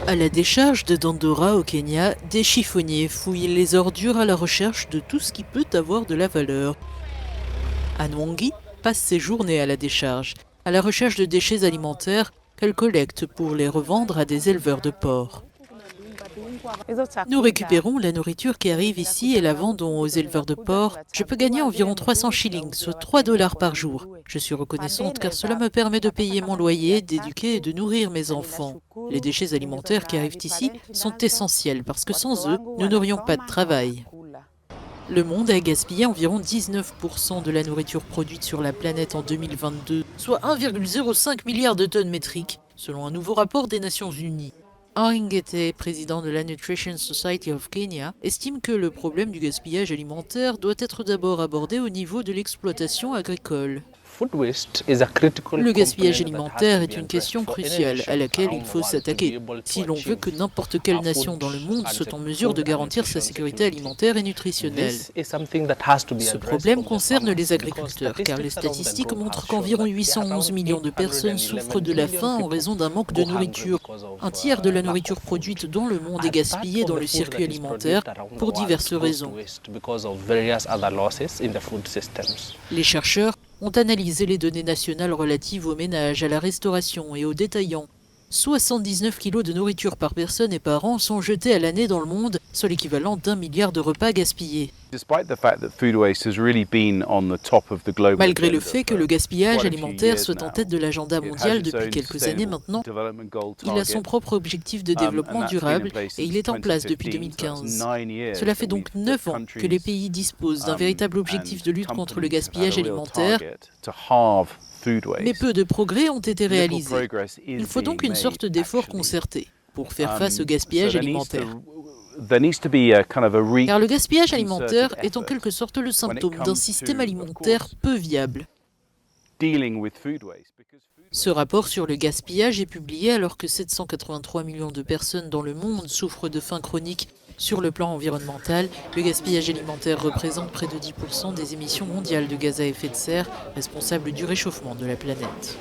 À la décharge de Dandora au Kenya, des chiffonniers fouillent les ordures à la recherche de tout ce qui peut avoir de la valeur. Anne Wangi passe ses journées à la décharge, à la recherche de déchets alimentaires qu'elle collecte pour les revendre à des éleveurs de porcs. Nous récupérons la nourriture qui arrive ici et la vendons aux éleveurs de porcs. Je peux gagner environ 300 shillings, soit 3 dollars par jour. Je suis reconnaissante car cela me permet de payer mon loyer, d'éduquer et de nourrir mes enfants. Les déchets alimentaires qui arrivent ici sont essentiels parce que sans eux, nous n'aurions pas de travail. Le monde a gaspillé environ 19% de la nourriture produite sur la planète en 2022, soit 1,05 milliard de tonnes métriques, selon un nouveau rapport des Nations Unies. Ngete, président de la Nutrition Society of Kenya, estime que le problème du gaspillage alimentaire doit être d'abord abordé au niveau de l'exploitation agricole. Le gaspillage alimentaire est une question cruciale à laquelle il faut s'attaquer si l'on veut que n'importe quelle nation dans le monde soit en mesure de garantir sa sécurité alimentaire et nutritionnelle. Ce problème concerne les agriculteurs car les statistiques montrent qu'environ 811 millions de personnes souffrent de la faim en raison d'un manque de nourriture. Un tiers de la nourriture produite dans le monde est gaspillée dans le circuit alimentaire pour diverses raisons. Les chercheurs ont analysé les données nationales relatives aux ménages, à la restauration et aux détaillants. 79 kilos de nourriture par personne et par an sont jetés à l'année dans le monde, soit l'équivalent d'1 milliard de repas gaspillés. Malgré le fait que le gaspillage alimentaire soit en tête de l'agenda mondial depuis quelques années maintenant, il a son propre objectif de développement durable et il est en place depuis 2015. Cela fait donc 9 ans que les pays disposent d'un véritable objectif de lutte contre le gaspillage alimentaire, mais peu de progrès ont été réalisés. Il faut donc une sorte d'effort concerté pour faire face au gaspillage alimentaire. Car le gaspillage alimentaire est en quelque sorte le symptôme d'un système alimentaire peu viable. Ce rapport sur le gaspillage est publié alors que 783 millions de personnes dans le monde souffrent de faim chronique. Sur le plan environnemental, le gaspillage alimentaire représente près de 10% des émissions mondiales de gaz à effet de serre, responsables du réchauffement de la planète.